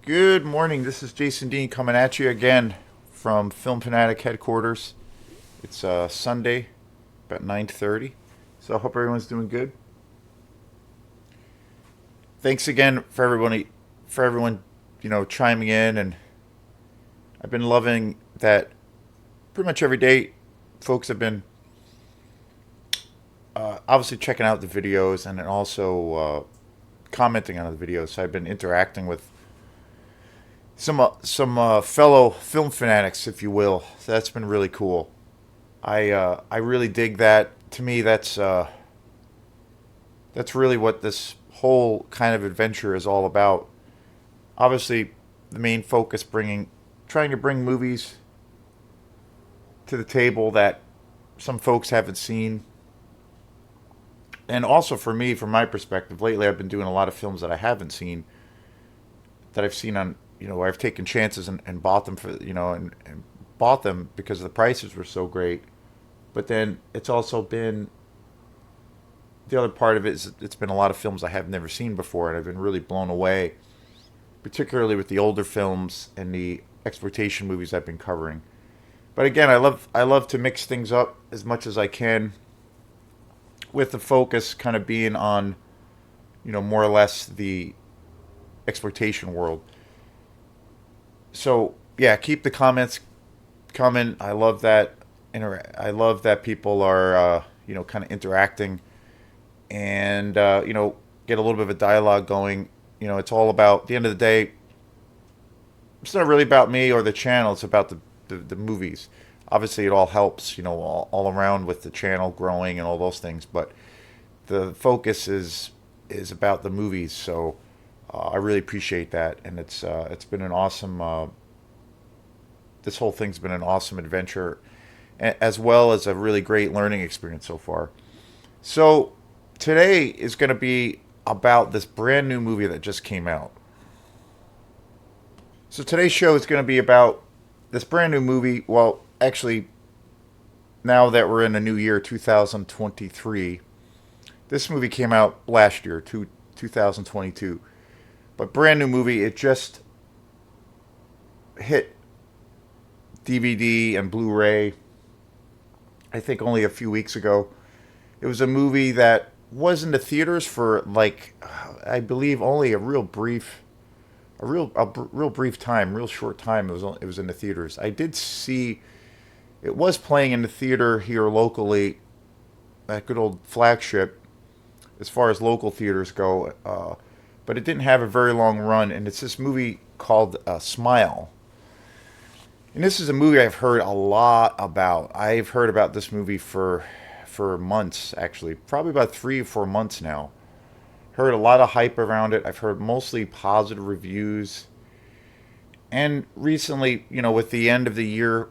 Good morning. This is Jason Dean coming at you again from Film Fanatic headquarters. It's Sunday, about 9:30. So I hope everyone's doing good. Thanks again for everyone, chiming in, and I've been loving that. Pretty much every day, folks have been obviously checking out the videos and then also commenting on the videos. So I've been interacting with some fellow film fanatics, if you will. So that's been really cool. I really dig that. To me, that's really what this whole kind of adventure is all about. Obviously, the main focus trying to bring movies to the table that some folks haven't seen. And also for me, from my perspective, lately I've been doing a lot of films that I haven't seen, that I've seen on, where I've taken chances and bought them and bought them because the prices were so great. But then it's also been the other part of it is it's been a lot of films I have never seen before, and I've been really blown away, particularly with the older films and the exploitation movies I've been covering. But again, I love to mix things up as much as I can, with the focus kind of being on, more or less the exploitation world. So yeah, keep the comments coming. I love that. I love that people are kind of interacting and get a little bit of a dialogue going. It's all about, at the end of the day, it's not really about me or the channel. It's about the movies. Obviously, it all helps, all around with the channel growing and all those things. But the focus is about the movies. So I really appreciate that, and it's been an awesome. This whole thing's been an awesome adventure, as well as a really great learning experience so far. So today is going to be about this brand new movie that just came out. So today's show is going to be about this brand new movie. Well, actually, now that we're in a new year, 2023, this movie came out last year, 2022. But brand new movie. It just hit DVD and Blu-ray, I think only a few weeks ago. It was a movie that was in the theaters for, like, I believe only real brief time, real short time. It was in the theaters. I did see it was playing in the theater here locally, at good old Flagship, as far as local theaters go. But it didn't have a very long run, and it's this movie called Smile. And this is a movie I've heard a lot about. I've heard about this movie for months, actually, probably about 3 or 4 months now. Heard a lot of hype around it. I've heard mostly positive reviews. And recently, with the end of the year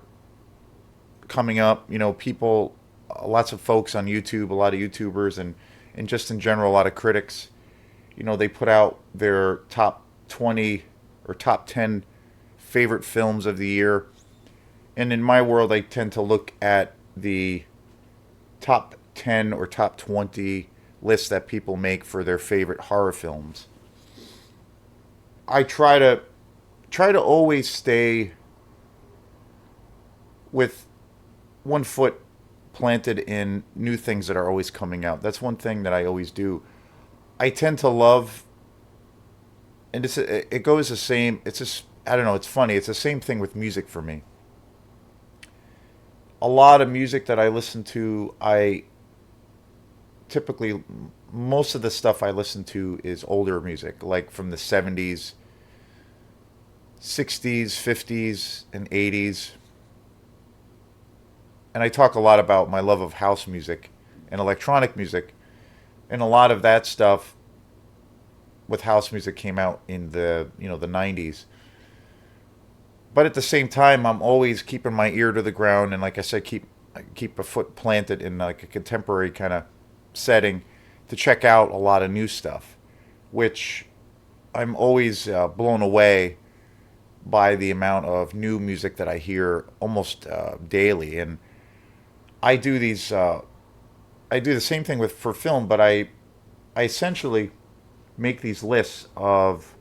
coming up, people, lots of folks on YouTube, a lot of YouTubers, and just in general, a lot of critics, they put out their top 20 or top 10 favorite films of the year. And in my world, I tend to look at the top 10 or top 20 lists that people make for their favorite horror films. I try to always stay with one foot planted in new things that are always coming out. That's one thing that I always do. I tend to love, and it goes the same. It's just, I don't know. It's funny. It's the same thing with music for me. A lot of music that I listen to, I typically, most of the stuff I listen to is older music, like from the 70s, 60s, 50s, and 80s. And I talk a lot about my love of house music and electronic music. And a lot of that stuff with house music came out in the 90s. But at the same time, I'm always keeping my ear to the ground, and like I said, keep a foot planted in like a contemporary kind of setting to check out a lot of new stuff, which I'm always blown away by the amount of new music that I hear almost daily. And I do these. I do the same thing for film, but I essentially make these lists of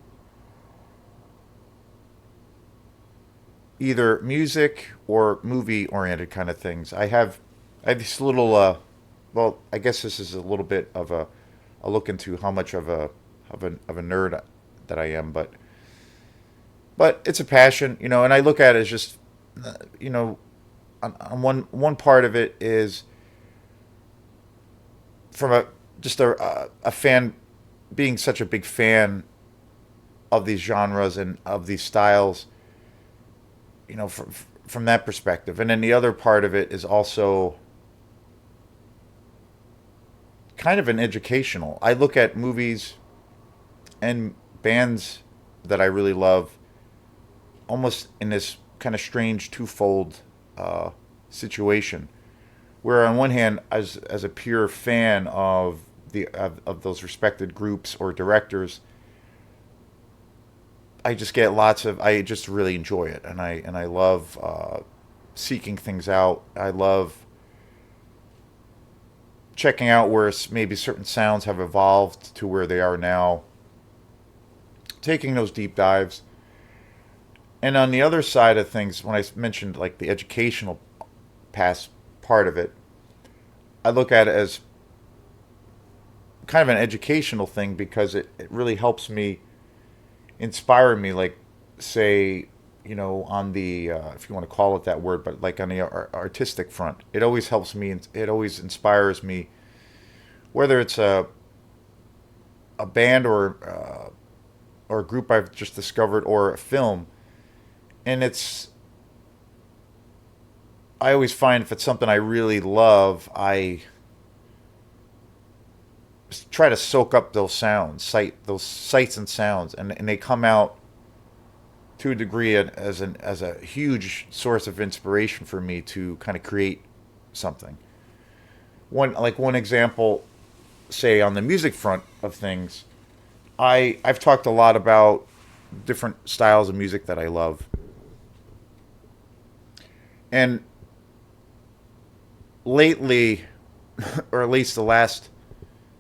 either music or movie oriented kind of things. I have this little well, I guess this is a little bit of a look into how much of a nerd that I am, but it's a passion, and I look at it as just you know on one part of it is from a just a fan being such a big fan of these genres and of these styles, from that perspective. And then the other part of it is also kind of an educational. I look at movies and bands that I really love almost in this kind of strange twofold uh, situation. Where on one hand, as a pure fan of of those respected groups or directors, I just really enjoy it, and I love seeking things out. I love checking out where maybe certain sounds have evolved to where they are now, taking those deep dives. And on the other side of things, when I mentioned like the educational past part of it, I look at it as kind of an educational thing because it really helps me inspire me, like say, on the if you want to call it that word, but like on the artistic front, it always helps me and it always inspires me, whether it's a band or a group I've just discovered or a film. And I always find if it's something I really love, I try to soak up those sounds, those sights and sounds, and they come out to a degree as a huge source of inspiration for me to kind of create something. One example, say on the music front of things, I've talked a lot about different styles of music that I love, and lately, or at least the last,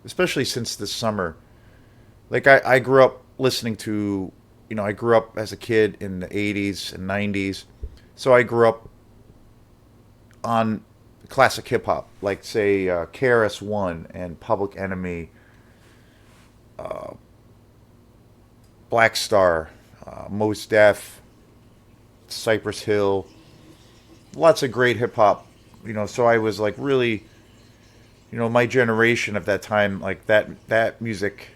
especially since this summer, like I grew up listening to, I grew up as a kid in the 80s and 90s. So I grew up on classic hip hop, like say KRS-One and Public Enemy, Black Star, Mos Def, Cypress Hill, lots of great hip hop. So I was like really, my generation of that time, like that music,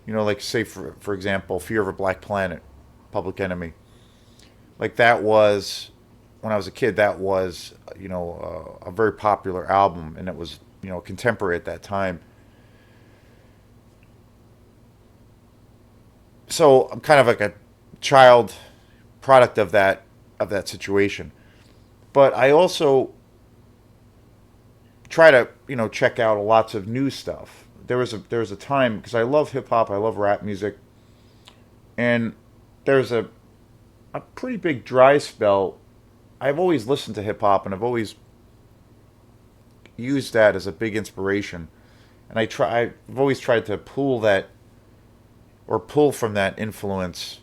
like say for example, Fear of a Black Planet, Public Enemy, like that was when I was a kid. That was a very popular album, and it was contemporary at that time. So I'm kind of like a child product of that situation. But I also try to check out lots of new stuff. There was a time because I love hip hop, I love rap music, and there's a pretty big dry spell. I've always listened to hip hop and I've always used that as a big inspiration, and I've always tried to pull from that influence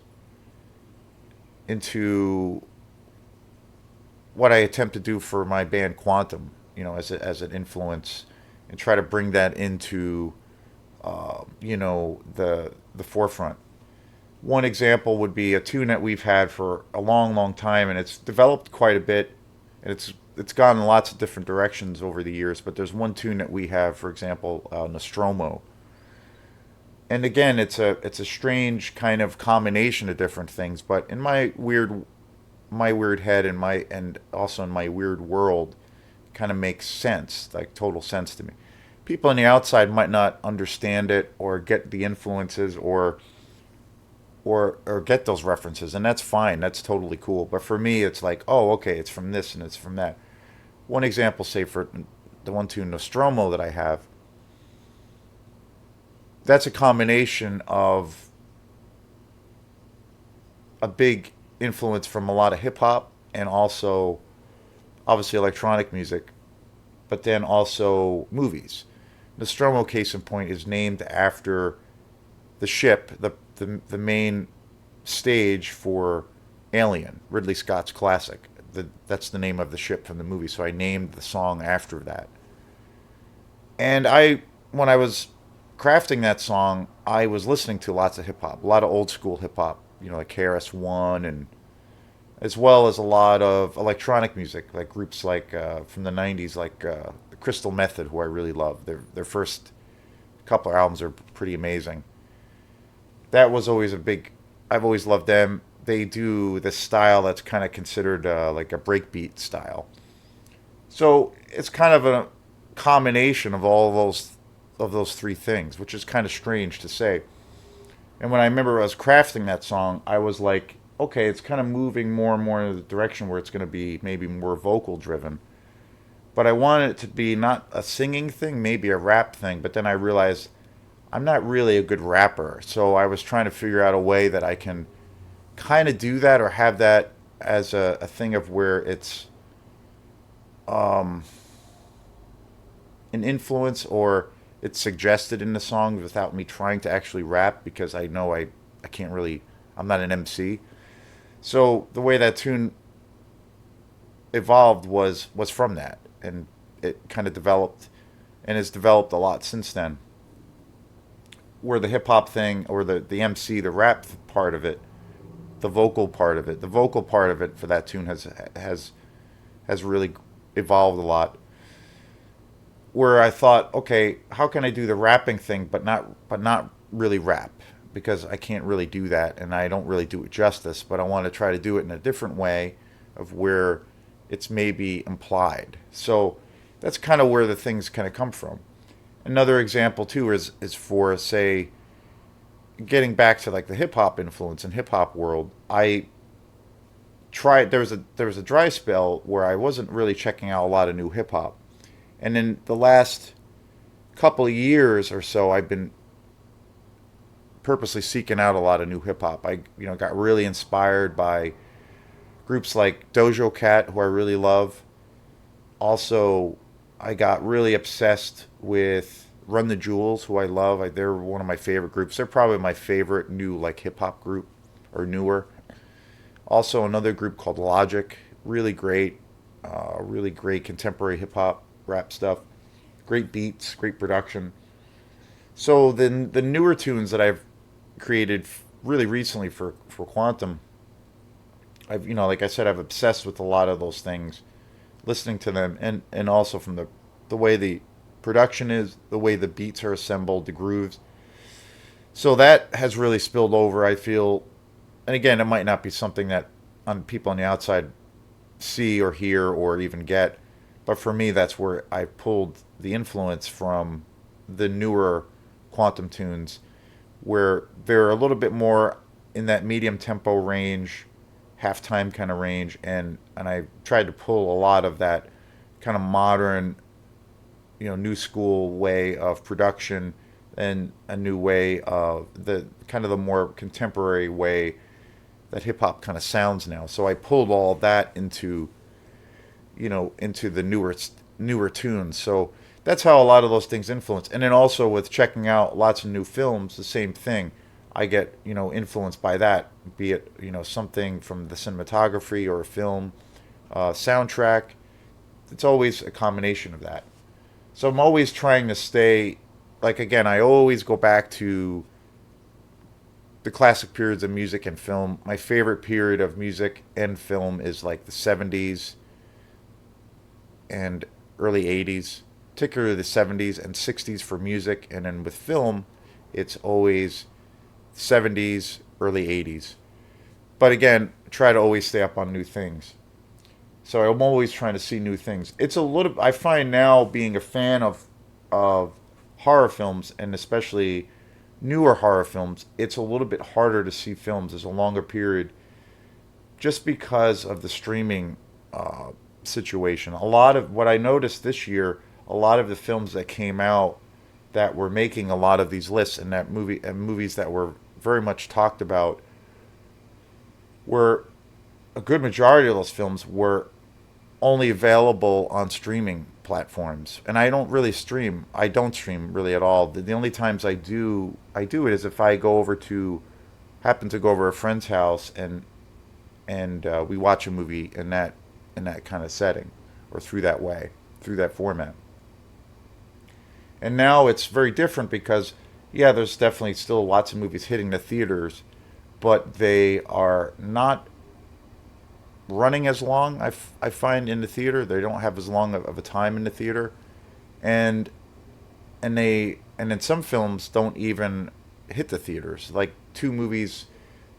into what I attempt to do for my band Quantum, as an influence, and try to bring that into, the forefront. One example would be a tune that we've had for a long, long time, and it's developed quite a bit, and it's gone in lots of different directions over the years. But there's one tune that we have, for example, Nostromo, and again, it's a strange kind of combination of different things. But in my weird head and also in my weird world, kind of makes sense, like total sense to me. People on the outside might not understand it or get the influences or get those references, and that's fine. That's totally cool. But for me, it's like, oh, okay, it's from this and it's from that. One example, say for the one tune Nostromo that I have, that's a combination of a big influence from a lot of hip hop and also obviously electronic music, but then also movies. Nostromo, case in point, is named after the ship, the main stage for Alien, Ridley Scott's classic. That's the name of the ship from the movie, so I named the song after that. And when I was crafting that song, I was listening to lots of hip hop, a lot of old school hip hop, like KRS-One, and as well as a lot of electronic music, like groups like from the '90s, like the Crystal Method, who I really love. Their first couple of albums are pretty amazing. That was always a big. I've always loved them. They do this style that's kind of considered like a breakbeat style. So it's kind of a combination of all of those three things, which is kind of strange to say. And when I remember I was crafting that song, I was like, okay, it's kind of moving more and more in the direction where it's going to be maybe more vocal driven. But I wanted it to be not a singing thing, maybe a rap thing. But then I realized I'm not really a good rapper. So I was trying to figure out a way that I can kind of do that or have that as a thing of where it's um, an influence or it's suggested in the song without me trying to actually rap because I know I can't really, I'm not an MC. So the way that tune evolved was from that, and it kind of developed and has developed a lot since then. Where the hip hop thing or the MC, the rap part of it, the vocal part of it for that tune has really evolved a lot. Where I thought, okay, how can I do the rapping thing, but not really rap because I can't really do that, and I don't really do it justice. But I want to try to do it in a different way, of where it's maybe implied. So that's kind of where the things kind of come from. Another example too is for say getting back to like the hip hop influence in hip hop world. I tried there was a dry spell where I wasn't really checking out a lot of new hip hop. And in the last couple of years or so, I've been purposely seeking out a lot of new hip hop. I got really inspired by groups like Dojo Cat, who I really love. Also, I got really obsessed with Run the Jewels, who I love. They're one of my favorite groups. They're probably my favorite new like hip hop group or newer. Also, another group called Logic, really great contemporary hip hop rap stuff. Great beats, great production. So then the newer tunes that I've created really recently for Quantum, I've like I said, I've obsessed with a lot of those things, listening to them, and also from the way the production is, the way the beats are assembled, the grooves. So that has really spilled over. I feel, and again, it might not be something that on people on the outside see or hear or even get, but for me, that's where I pulled the influence from the newer Quantum tunes, where they're a little bit more in that medium tempo range, halftime kind of range, and I tried to pull a lot of that kind of modern, new school way of production and a new way of the kind of the more contemporary way that hip hop kind of sounds now. So I pulled all that into the newer tunes. So that's how a lot of those things influence. And then also with checking out lots of new films, the same thing. I get influenced by that, be it something from the cinematography or a film, soundtrack. It's always a combination of that. So I'm always trying to stay, like again, I always go back to the classic periods of music and film. My favorite period of music and film is like the '70s and early '80s, particularly the '70s and '60s for music, and then with film, it's always '70s, early '80s. But again, try to always stay up on new things. So I'm always trying to see new things. It's a little. I find now being a fan of horror films, and especially newer horror films, it's a little bit harder to see films. There's a longer period just because of the streaming situation. A lot of what I noticed this year, a lot of the films that came out that were making a lot of these lists and movies that were very much talked about, were a good majority of those films were only available on streaming platforms. And I don't really stream. I don't stream really at all. The only times I do it is if I happen to go over a friend's house, and we watch a movie in that kind of setting, or through that way, through that format. And now it's very different because, yeah, there's definitely still lots of movies hitting the theaters, but they are not running as long. I find in the theater they don't have as long of a time in the theater, and and in some films don't even hit the theaters. Like two movies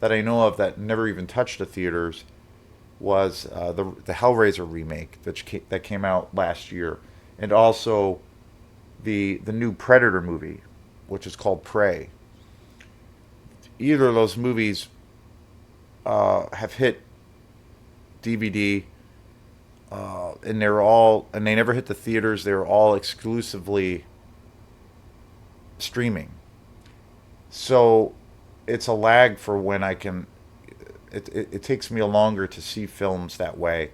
that I know of that never even touched the theaters was the Hellraiser remake that came out last year, and also the new Predator movie, which is called Prey. Either of those movies have hit DVD, and they never hit the theaters. They were all exclusively streaming. So it's a lag for when I can. It takes me a longer to see films that way,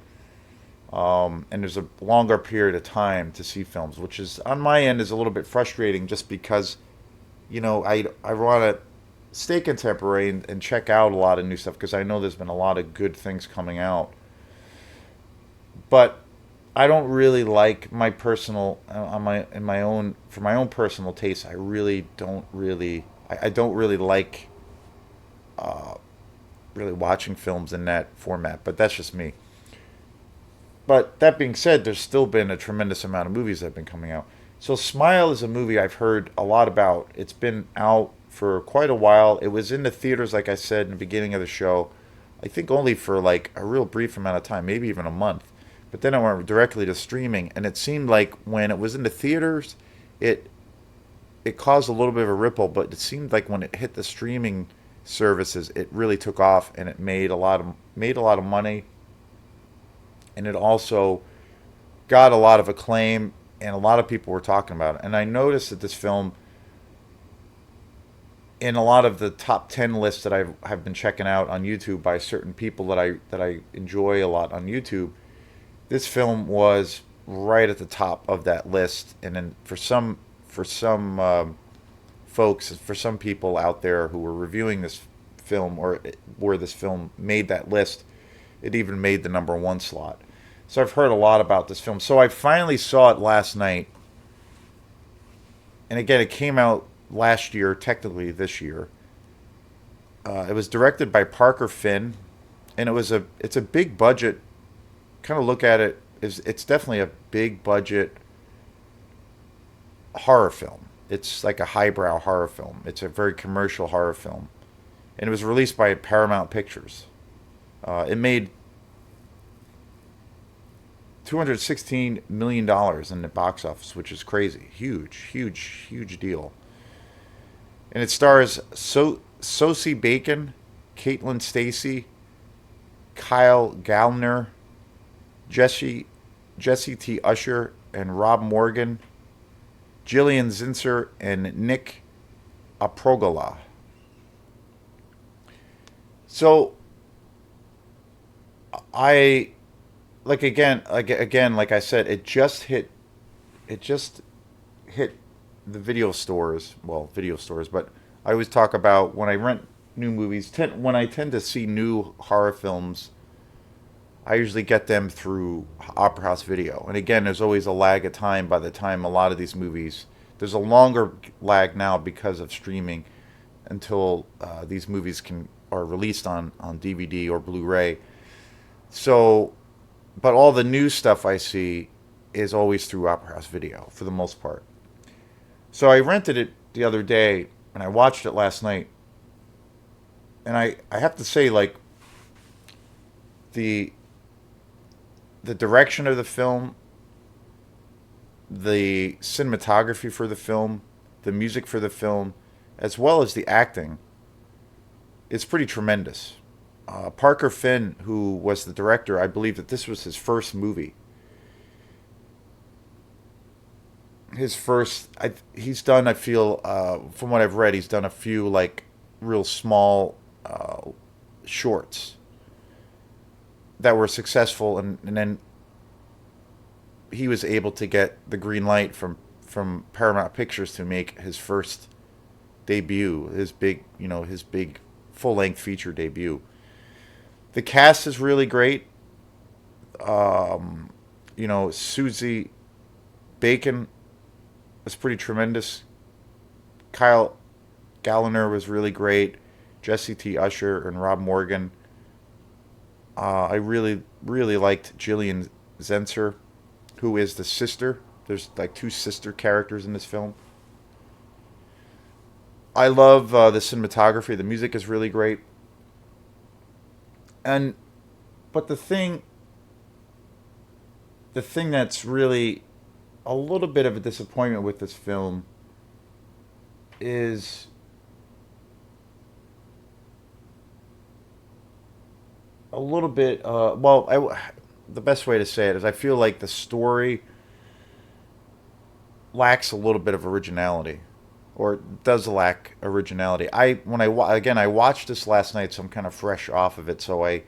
and there's a longer period of time to see films, which is on my end is a little bit frustrating, just because I want to stay contemporary and check out a lot of new stuff because I know there's been a lot of good things coming out, but I don't really like my personal on my in my own for my own personal taste. I really don't really I don't really like really watching films in that format, but that's just me. But that being said, there's still been a tremendous amount of movies that have been coming out. So Smile is a movie I've heard a lot about. It's been out for quite a while. It was in the theaters, like I said in the beginning of the show. I think only for like a real brief amount of time, maybe even a month. But then it went directly to streaming, and it seemed like when it was in the theaters, it it caused a little bit of a ripple. But it seemed like when it hit the streaming services, it really took off, and it made a lot of money, and it also got a lot of acclaim, and a lot of people were talking about it. And I noticed that this film, in a lot of the top 10 lists that I have been checking out on YouTube by certain people that I enjoy a lot on YouTube, this film was right at the top of that list. And then for some folks, for some people out there who were reviewing this film, or where this film made that list, it even made the number one slot. So I've heard a lot about this film. So I finally saw it last night. And again, it came out last year, technically this year. It was directed by Parker Finn, and it's a big budget. Kind of look at it, it's definitely a big budget horror film. It's like a highbrow horror film. It's a very commercial horror film, and it was released by Paramount Pictures. It made $216 million in the box office, which is crazy, huge deal. And it stars Sosie Bacon, Caitlin Stasey, Kyle Gallner, Jesse T. Usher, and Rob Morgan, Jillian Zinser, and Nick Aprogola. So I like I said, it just hit the video stores. But I always talk about when I rent new movies. When I tend to see new horror films, I usually get them through Opera House Video. And again, there's always a lag of time by the time a lot of these movies. There's a longer lag now because of streaming until these movies are released on DVD or Blu-ray. So, but all the new stuff I see is always through Opera House Video for the most part. So I rented it the other day and I watched it last night. And I have to say, like, the direction of the film, the cinematography for the film, the music for the film, as well as the acting, is pretty tremendous. Parker Finn, who was the director, I believe that this was his first movie. He's done, I feel, from what I've read, he's done a few, like, real small shorts that were successful, and then he was able to get the green light from Paramount Pictures to make his first debut, his big full length feature debut. The cast is really great. Susie Bacon was pretty tremendous. Kyle Gallner was really great. Jesse T. Usher and Rob Morgan. I really, really liked Jillian Zenser, who is the sister. There's like two sister characters in this film. I love the cinematography. The music is really great. And but the thing that's really a little bit of a disappointment with this film is a little bit. The best way to say it is I feel like the story lacks a little bit of originality, or does lack originality. Again, I watched this last night, so I'm kind of fresh off of it. So I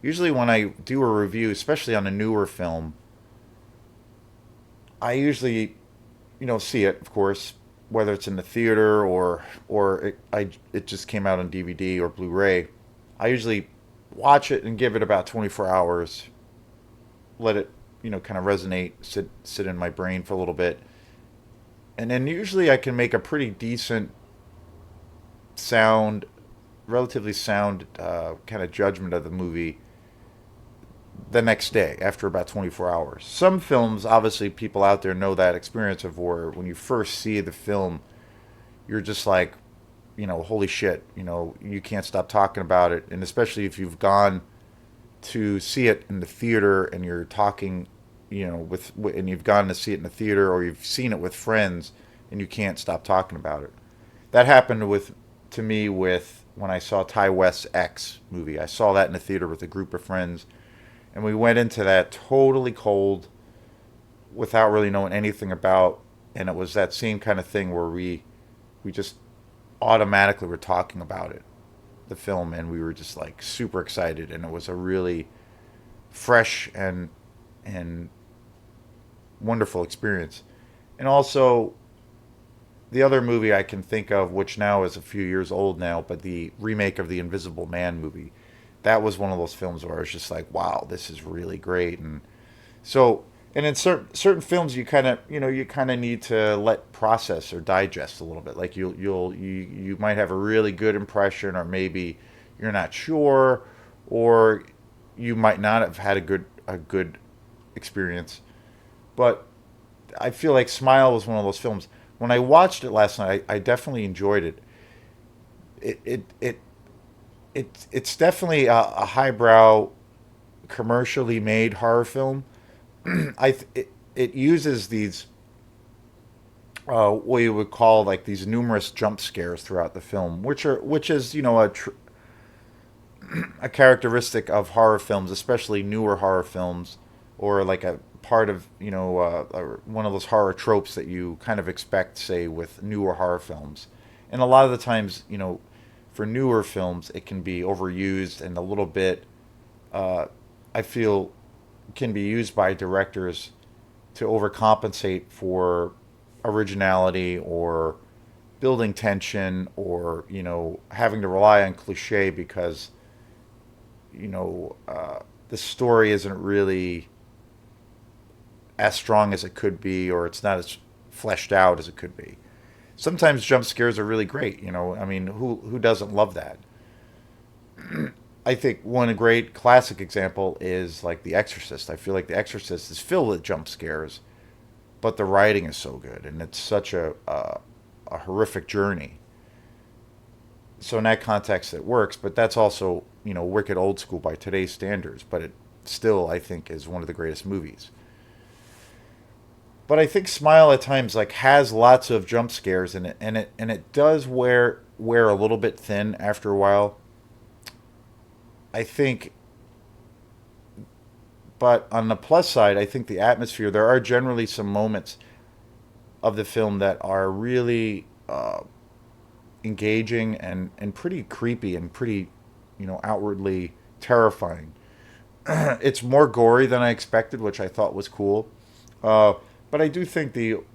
usually when I do a review, especially on a newer film, I usually see it, of course, whether it's in the theater or it just came out on DVD or Blu-ray. I usually watch it and give it about 24 hours, let it kind of resonate, sit in my brain for a little bit, and then usually I can make a pretty decent sound, relatively sound kind of judgment of the movie the next day after about 24 hours. Some films, obviously, people out there know that experience of where when you first see the film, you're just like, holy shit, you can't stop talking about it. And especially if you've gone to see it in the theater and you're talking, and you've gone to see it in the theater or you've seen it with friends and you can't stop talking about it. That happened to me with when I saw Ty West's X movie. I saw that in the theater with a group of friends, and we went into that totally cold, without really knowing anything about. And it was that same kind of thing where we just automatically were talking about it, the film, and we were just like super excited, and it was a really fresh and wonderful experience. And also, the other movie I can think of, which now is a few years old now, but the remake of the Invisible Man movie, that was one of those films where I was just like, wow, this is really great. And so, and in certain films, you kind of need to let process or digest a little bit. Like you might have a really good impression, or maybe you're not sure, or you might not have had a good experience. But I feel like Smile was one of those films. When I watched it last night, I definitely enjoyed it. It's definitely a highbrow, commercially made horror film. It uses these what you would call like these numerous jump scares throughout the film, which is a characteristic of horror films, especially newer horror films, or like a part of one of those horror tropes that you kind of expect, say, with newer horror films. And a lot of the times, for newer films, it can be overused and a little bit. I feel can be used by directors to overcompensate for originality or building tension, or having to rely on cliche because the story isn't really as strong as it could be, or it's not as fleshed out as it could be. Sometimes jump scares are really great. I mean, who doesn't love that? I think one great classic example is like The Exorcist. I feel like The Exorcist is filled with jump scares, but the writing is so good, and it's such a horrific journey. So in that context, it works. But that's also wicked old school by today's standards. But it still, I think, is one of the greatest movies. But I think Smile at times like has lots of jump scares in it, and it does wear a little bit thin after a while. I think, but on the plus side, I think the atmosphere. There are generally some moments of the film that are really engaging and pretty creepy and pretty, outwardly terrifying. It's more gory than I expected, which I thought was cool. Uh, but I do think to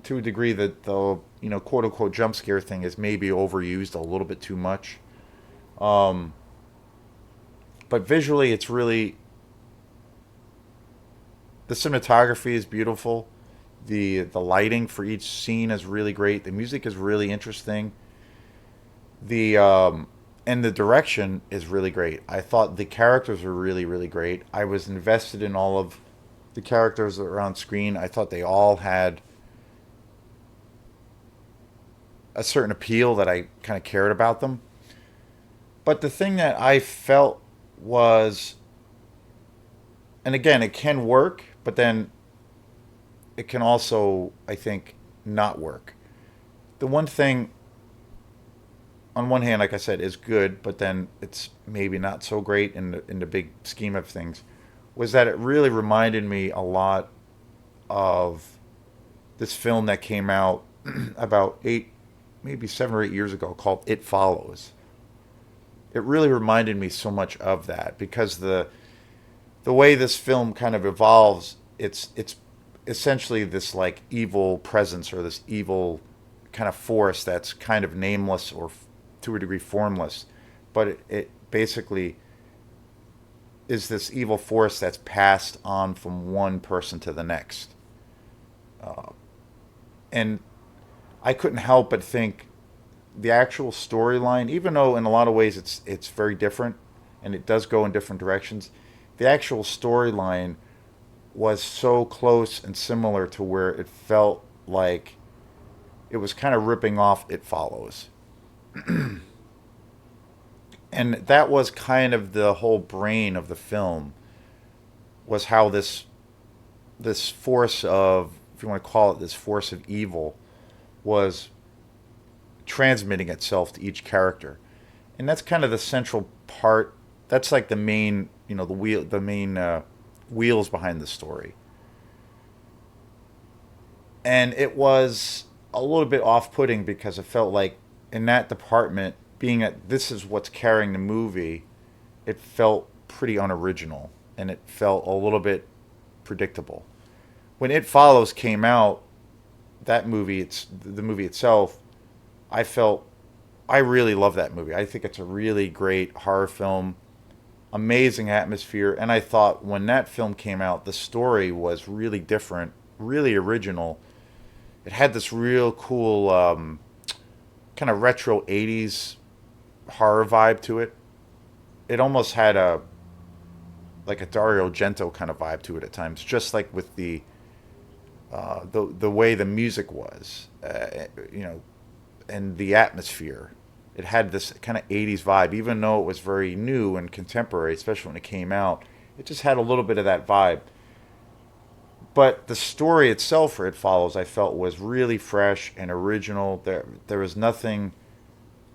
a degree that the quote unquote jump scare thing is maybe overused a little bit too much. Um, But visually, it's really, the cinematography is beautiful. The lighting for each scene is really great. The music is really interesting. The and the direction is really great. I thought the characters were really really great. I was invested in all of the characters that were on screen. I thought they all had a certain appeal that I kind of cared about them. But the thing that I felt was, and again, it can work, but then it can also, I think, not work. The one thing, on one hand, like I said, is good, but then it's maybe not so great in the big scheme of things, was that it really reminded me a lot of this film that came out about eight, maybe 7 or 8 years ago called It Follows. It really reminded me so much of that because the way this film kind of evolves, it's essentially this like evil presence or this evil kind of force that's kind of nameless or to a degree formless, but it basically is this evil force that's passed on from one person to the next. And I couldn't help but think the actual storyline, even though in a lot of ways it's very different and it does go in different directions, the actual storyline was so close and similar to where it felt like it was kind of ripping off It Follows. And that was kind of the whole brain of the film, was how this force of, if you want to call it this force of evil, was transmitting itself to each character. And that's kind of the central part. That's like the main, the main wheels behind the story. And it was a little bit off-putting because it felt like in that department, being that this is what's carrying the movie, it felt pretty unoriginal and it felt a little bit predictable. When It Follows came out, that movie, it's the movie itself, I felt, I really love that movie. I think it's a really great horror film, amazing atmosphere, and I thought when that film came out, the story was really different, really original. It had this real cool kind of retro 80s horror vibe to it. It almost had a like a Dario Argento kind of vibe to it at times, just like with the way the music was, and the atmosphere. It had this kind of 80s vibe, even though it was very new and contemporary, especially when it came out. It just had a little bit of that vibe. But the story itself for It Follows, I felt, was really fresh and original. There was nothing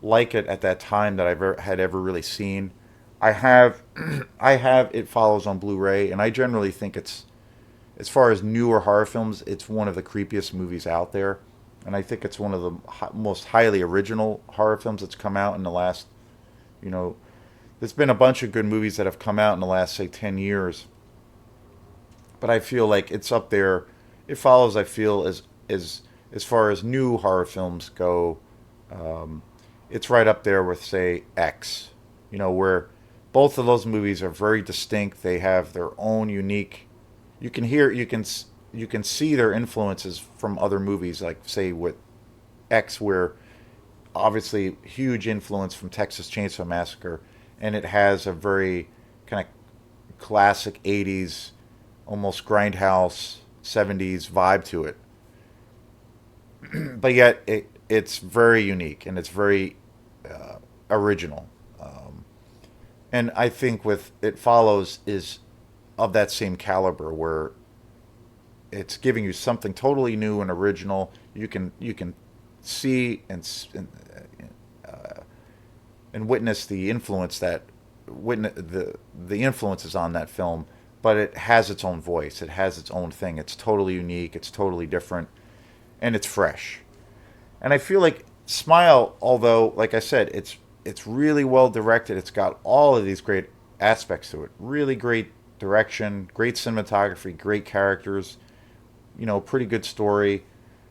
like it at that time that had ever really seen. I have I have It Follows on Blu-ray, and I generally think it's, as far as newer horror films, it's one of the creepiest movies out there, and I think it's one of the most highly original horror films that's come out in the last, you know, there's been a bunch of good movies that have come out in the last say 10 years, but I feel like it's up there. It Follows, I feel, as far as new horror films go, it's right up there with say X, where both of those movies are very distinct. They have their own unique. You can hear, you can see their influences from other movies, like say with X, where obviously huge influence from Texas Chainsaw Massacre, and it has a very kind of classic '80s, almost grindhouse '70s vibe to it. But yet it's very unique and it's very original. And I think with It Follows is of that same caliber, where it's giving you something totally new and original. You can see and witness the influence that witness the influences on that film, but it has its own voice. It has its own thing. It's totally unique. It's totally different, and it's fresh. And I feel like Smile, although like I said, it's really well directed. It's got all of these great aspects to it. Really great direction, great cinematography, great characters. Pretty good story.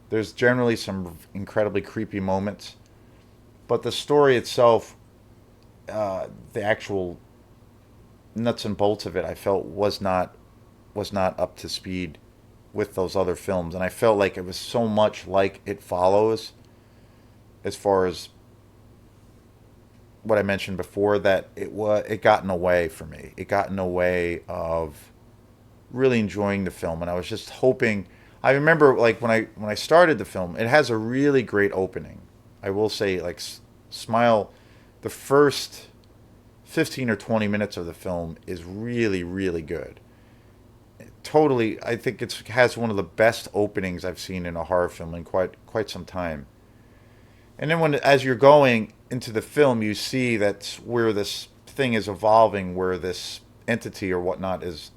There's generally some incredibly creepy moments, but the story itself, the actual nuts and bolts of it, I felt was not up to speed with those other films, and I felt like it was so much like It Follows, as far as what I mentioned before, that it got in the way for me. It got in the way of really enjoying the film, and I was just hoping. I remember, like, when I started the film, it has a really great opening. I will say, like, Smile, the first 15 or 20 minutes of the film is really, really good. Totally, I think it has one of the best openings I've seen in a horror film in quite some time. And then as you're going into the film, you see that's where this thing is evolving, where this entity or whatnot is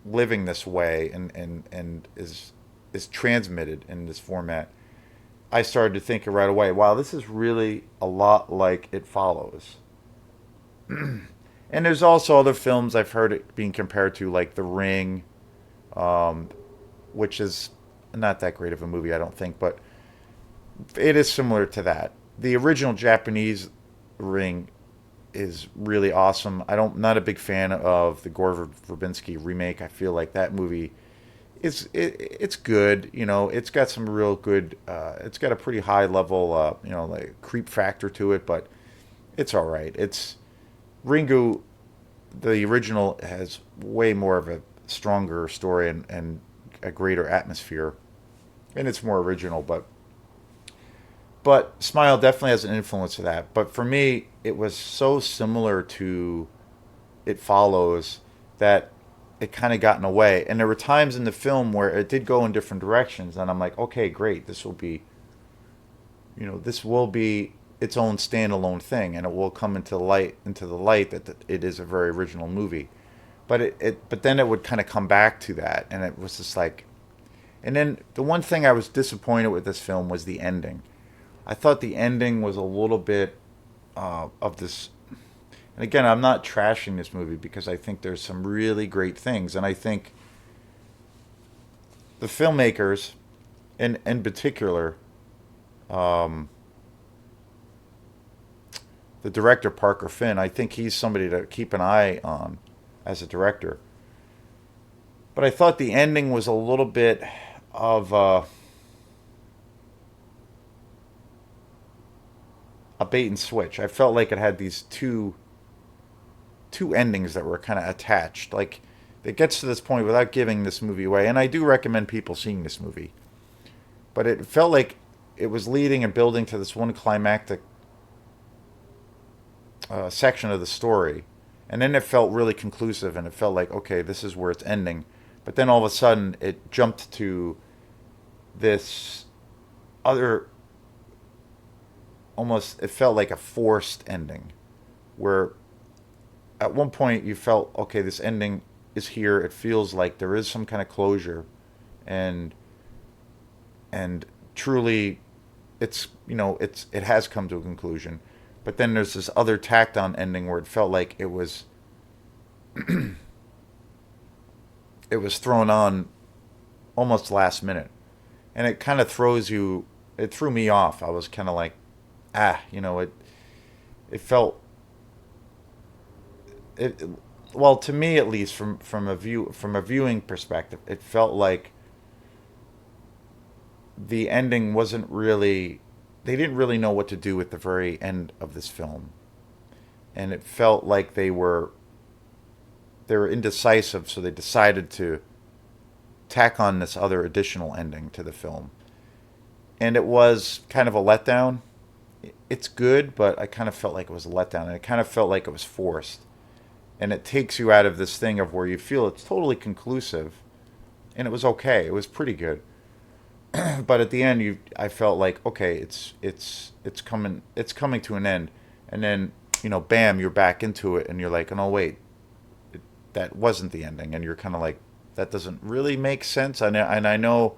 living this way, and is transmitted in this format. I started to think right away, wow, this is really a lot like It Follows. And there's also other films I've heard it being compared to, like The Ring, um, which is not that great of a movie, I don't think, but it is similar to that. The original Japanese Ring is really awesome. Not a big fan of the Gore Verbinski remake. I feel like that movie it's good. It's got some real good. It's got a pretty high level, like creep factor to it, but it's all right. It's Ringu. The original has way more of a stronger story and a greater atmosphere, and it's more original. But Smile definitely has an influence of that. But for me, it was so similar to It Follows that it kind of got in the way. And there were times in the film where it did go in different directions, and I'm like, okay, great, this will be its own standalone thing, and it will come into the light that it is a very original movie. But then it would kind of come back to that, and it was just like, and then the one thing I was disappointed with this film was the ending. I thought the ending was a little bit of this. And again, I'm not trashing this movie because I think there's some really great things, and I think the filmmakers, in particular, um, the director Parker Finn, I think he's somebody to keep an eye on as a director. But I thought the ending was a little bit of a bait and switch. I felt like it had these two endings that were kind of attached. Like, it gets to this point without giving this movie away, and I do recommend people seeing this movie. But it felt like it was leading and building to this one climactic section of the story, and then it felt really conclusive, and it felt like, okay, this is where it's ending. But then all of a sudden, it jumped to this other, almost, it felt like a forced ending, where at one point you felt, okay, this ending is here. It feels like there is some kind of closure, and and truly, it has come to a conclusion. But then there's this other tacked on ending where it felt like it was thrown on almost last minute, and it kind of throws you. It threw me off. I was kind of like, it felt it well, to me at least, from a viewing perspective, it felt like the ending wasn't really, they didn't really know what to do with the very end of this film, and it felt like they were indecisive, so they decided to tack on this other additional ending to the film, and it was kind of a letdown. It's good, but I kind of felt like it was a letdown, and it kind of felt like it was forced, and it takes you out of this thing of where you feel it's totally conclusive, and it was okay. It was pretty good. But at the end, I felt like, okay, it's coming to an end, and then, bam, you're back into it, and you're like, oh no, wait, that wasn't the ending, and you're kind of like, that doesn't really make sense. And I know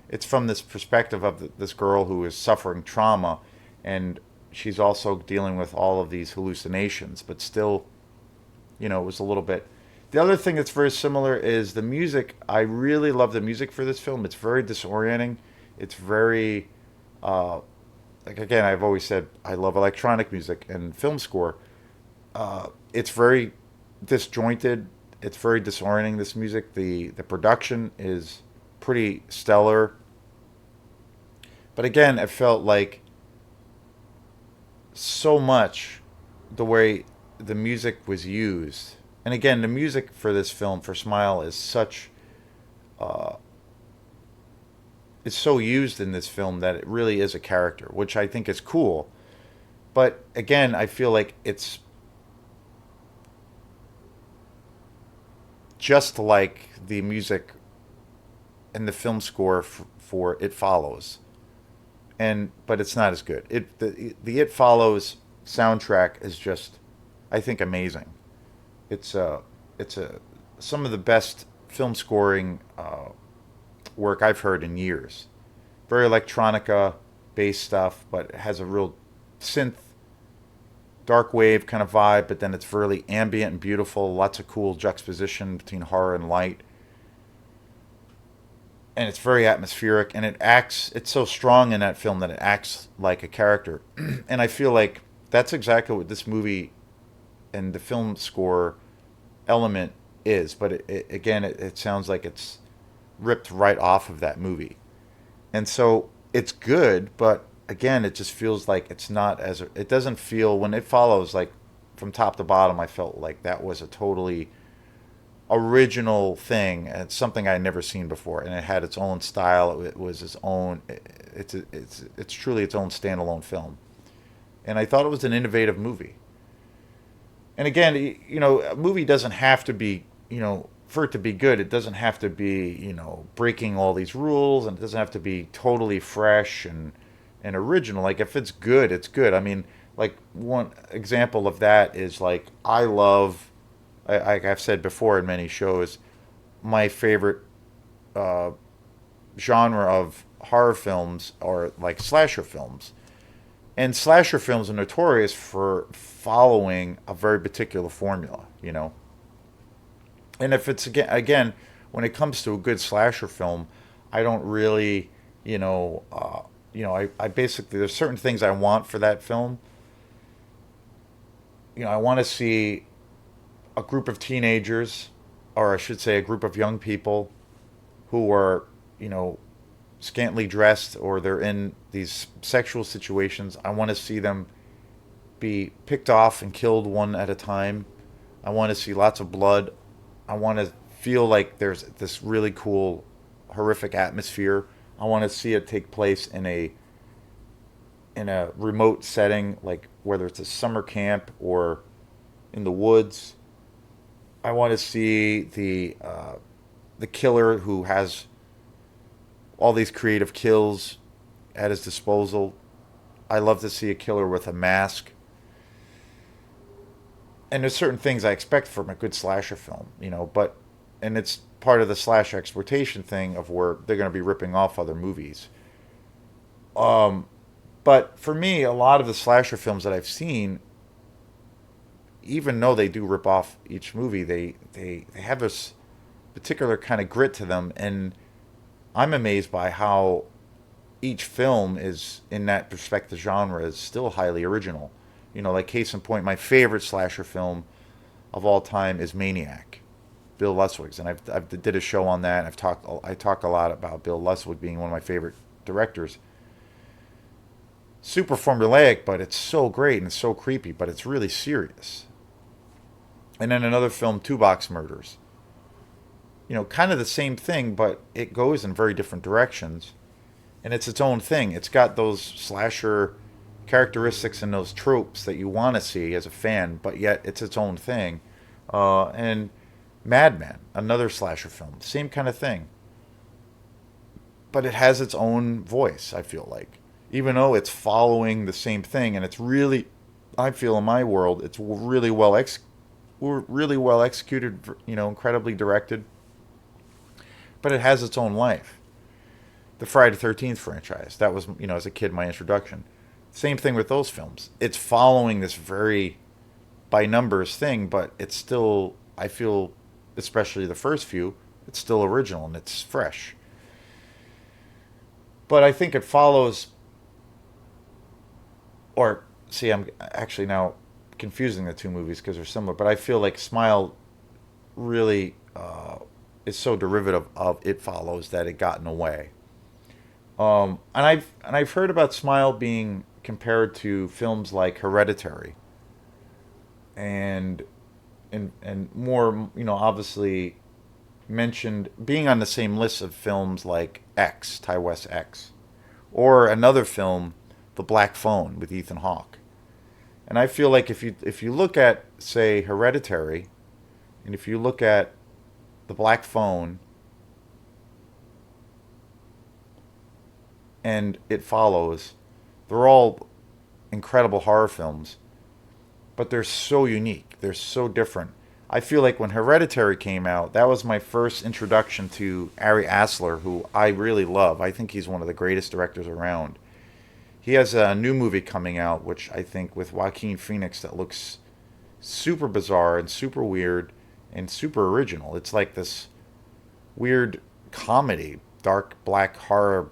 it's from this perspective of this girl who is suffering trauma, and she's also dealing with all of these hallucinations, but still, it was a little bit. The other thing that's very similar is the music. I really love the music for this film. It's very disorienting. It's very, like, again, I've always said I love electronic music and film score. It's very disjointed. It's very disorienting. This music, the production is pretty stellar. But again, it felt like so much the way the music was used. And again, the music for this film, for Smile, is such it's so used in this film that it really is a character, which I think is cool. But again, I feel like it's just like the music and the film score for It Follows, and but it's not as good. The It Follows soundtrack is just, I think, amazing. It's a some of the best film scoring work I've heard in years. Very electronica based stuff, but it has a real synth dark wave kind of vibe, but then it's really ambient and beautiful. Lots of cool juxtaposition between horror and light. And it's very atmospheric, and it's so strong in that film that it acts like a character. And I feel like that's exactly what this movie and the film score element is. But again, it sounds like it's ripped right off of that movie. And so it's good, but again, it just feels like it's not as it doesn't feel when It Follows, like from top to bottom. I felt like that was a totally original thing, and it's something I'd never seen before, and it had its own style. It was its own. It's truly its own standalone film, and I thought it was an innovative movie. And again, a movie doesn't have to be, for it to be good, it doesn't have to be, breaking all these rules, and it doesn't have to be totally fresh and original. Like if it's good, it's good. I mean, like one example of that is like I love, like I've said before in many shows, my favorite uh, genre of horror films are like slasher films. And slasher films are notorious for following a very particular formula. And if it's again, when it comes to a good slasher film, I don't really, I basically there's certain things I want for that film. I want to see a group of teenagers, or I should say, a group of young people who are, scantily dressed, or they're in these sexual situations. I want to see them be picked off and killed one at a time. I want to see lots of blood. I want to feel like there's this really cool, horrific atmosphere. I want to see it take place in a remote setting, like whether it's a summer camp or in the woods. I want to see the killer who has all these creative kills at his disposal. I love to see a killer with a mask. And there's certain things I expect from a good slasher film, but and it's part of the slash exploitation thing of where they're going to be ripping off other movies. Um, but for me, a lot of the slasher films that I've seen, even though they do rip off each movie, they have this particular kind of grit to them, and I'm amazed by how each film is in that perspective genre is still highly original. Like case in point, my favorite slasher film of all time is Maniac, Bill Luswig's, and I've did a show on that. I talk a lot about Bill Luswig being one of my favorite directors. Super formulaic, but it's so great and it's so creepy, but it's really serious. And then another film, Two Box Murders. Kind of the same thing, but it goes in very different directions, and it's its own thing. It's got those slasher characteristics and those tropes that you want to see as a fan, but yet it's its own thing. And Madman, another slasher film, same kind of thing, but it has its own voice. I feel like, even though it's following the same thing, and it's really, I feel in my world, it's really well executed. Incredibly directed, but it has its own life. The Friday the 13th franchise, that was, as a kid, my introduction. Same thing with those films. It's following this very by numbers thing, but it's still, I feel, especially the first few, it's still original and it's fresh. But I think it follows, or see, I'm actually now confusing the two movies because they're similar, but I feel like Smile really is so derivative of It Follows that it got in the way. And I've heard about Smile being compared to films like Hereditary and and more, obviously mentioned being on the same list of films like X, Ty West X, or another film, The Black Phone with Ethan Hawke. And I feel like if you look at, say, Hereditary, and if you look at The Black Phone and It Follows, they're all incredible horror films, but they're so unique. They're so different. I feel like when Hereditary came out, that was my first introduction to Ari Aster, who I really love. I think he's one of the greatest directors around. He has a new movie coming out, which I think with Joaquin Phoenix that looks super bizarre and super weird and super original. It's like this weird comedy, dark black horror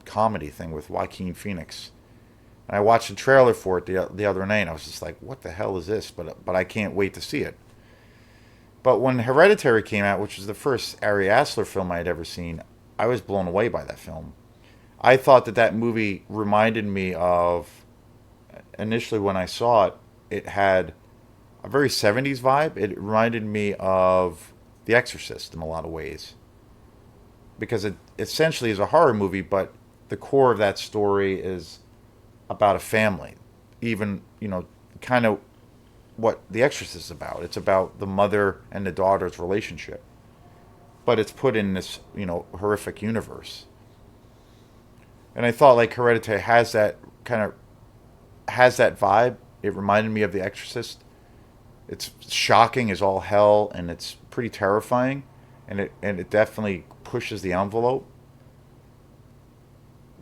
comedy thing with Joaquin Phoenix. And I watched the trailer for it the other night, and I was just like, "What the hell is this?" But I can't wait to see it. But when Hereditary came out, which was the first Ari Aster film I had ever seen, I was blown away by that film. I thought that movie reminded me of, initially when I saw it, it had a very 70s vibe. It reminded me of The Exorcist in a lot of ways because it essentially is a horror movie, but the core of that story is about a family. Even, kind of what The Exorcist is about. It's about the mother and the daughter's relationship, but it's put in this, horrific universe. And I thought like Hereditary has that vibe. It reminded me of The Exorcist. It's shocking as all hell, and it's pretty terrifying, and it definitely pushes the envelope.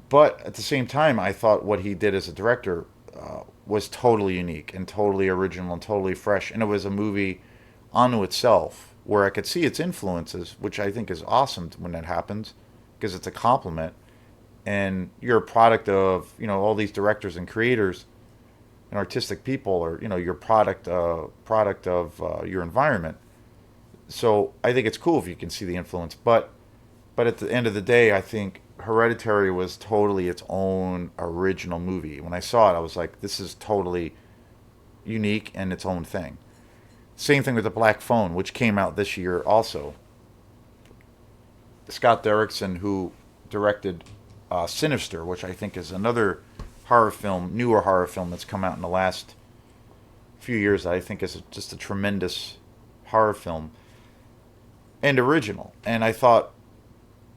But at the same time, I thought what he did as a director was totally unique and totally original and totally fresh, and it was a movie unto itself where I could see its influences, which I think is awesome when that happens because it's a compliment, and you're a product of all these directors and creators and artistic people, or you're product of your environment. So I think it's cool if you can see the influence, but at the end of the day, I think Hereditary was totally its own original movie. When I saw it, I was like, this is totally unique and its own thing. Same thing with The Black Phone, which came out this year also. Scott Derrickson, who directed Sinister, which I think is another newer horror film that's come out in the last few years that I think is just a tremendous horror film and original. And I thought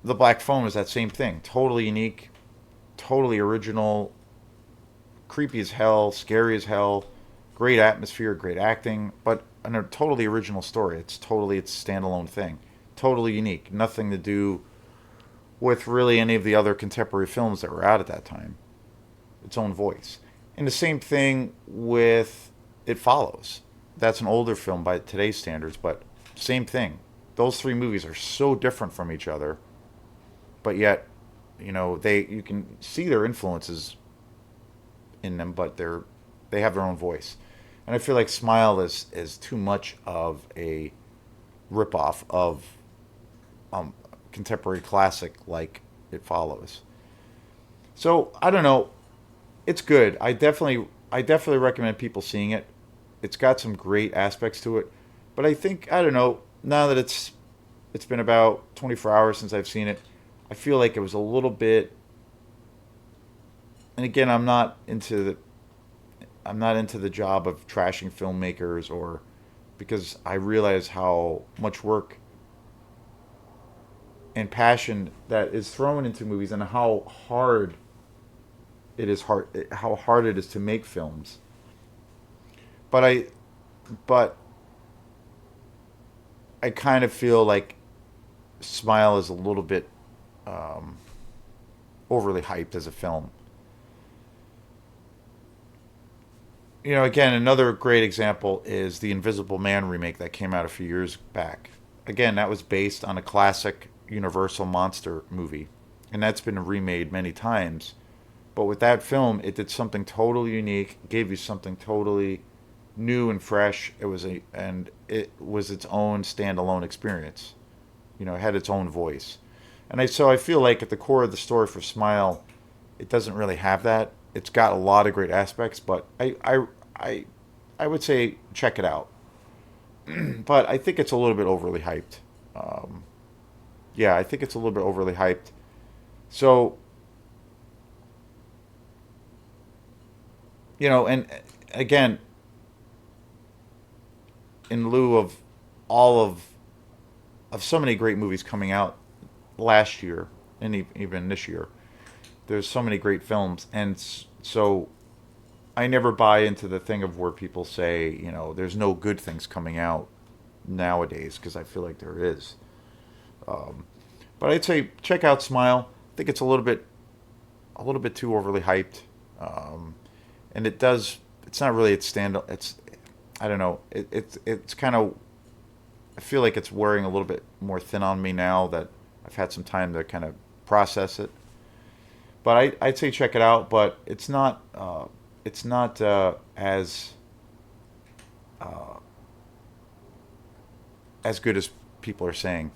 The Black Phone was that same thing. Totally unique, totally original, creepy as hell, scary as hell, great atmosphere, great acting, but a totally original story. It's totally its standalone thing. Totally unique. Nothing to do with really any of the other contemporary films that were out at that time. Its own voice. And the same thing with It Follows. That's an older film by today's standards, but same thing. Those three movies are so different from each other, but yet, you can see their influences in them, but they have their own voice. And I feel like Smile is too much of a ripoff of contemporary classic like It Follows. So I don't know. It's good. I definitely recommend people seeing it. It's got some great aspects to it, but I don't know. Now that it's been about 24 hours since I've seen it, I feel like it was a little bit. And again, I'm not into the job of trashing filmmakers, or because I realize how much work and passion that is thrown into movies, and how hard it is to make films. But but I kind of feel like Smile is a little bit um, overly hyped as a film. Again, another great example is the Invisible Man remake that came out a few years back. Again, that was based on a classic Universal monster movie, and that's been remade many times. But with that film, it did something totally unique, gave you something totally new and fresh. It was its own standalone experience. You know, it had its own voice. So I feel like at the core of the story for Smile, it doesn't really have that. It's got a lot of great aspects, but I I would say check it out. But I think it's a little bit overly hyped. Um, yeah, I think it's a little bit overly hyped. So, and again, in lieu of all of so many great movies coming out last year and even this year, there's so many great films, and so I never buy into the thing of where people say, there's no good things coming out nowadays, because I feel like there is. Um, but I'd say check out Smile. I think it's a little bit too overly hyped, um, and it does. It's not really its stand. It's I don't know. It's kind of. I feel like it's wearing a little bit more thin on me now that I've had some time to kind of process it. But I'd say check it out. But it's not uh, as good as people are saying.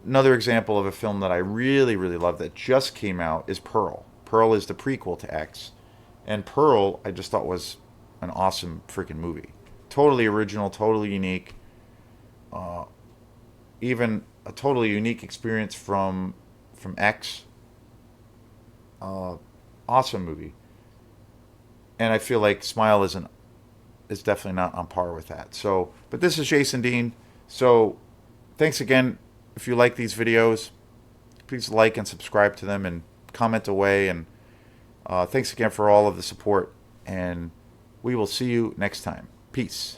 Another example of a film that I really, really love that just came out is Pearl. Pearl is the prequel to X. And Pearl, I just thought was an awesome freaking movie. Totally original, totally unique. Uh, Even a totally unique experience from X. Uh, awesome movie. And I feel like Smile is definitely not on par with that. So, but this is Jason Dean. So, thanks again. If you like these videos, please like and subscribe to them and comment away. And thanks again for all of the support. And we will see you next time. Peace.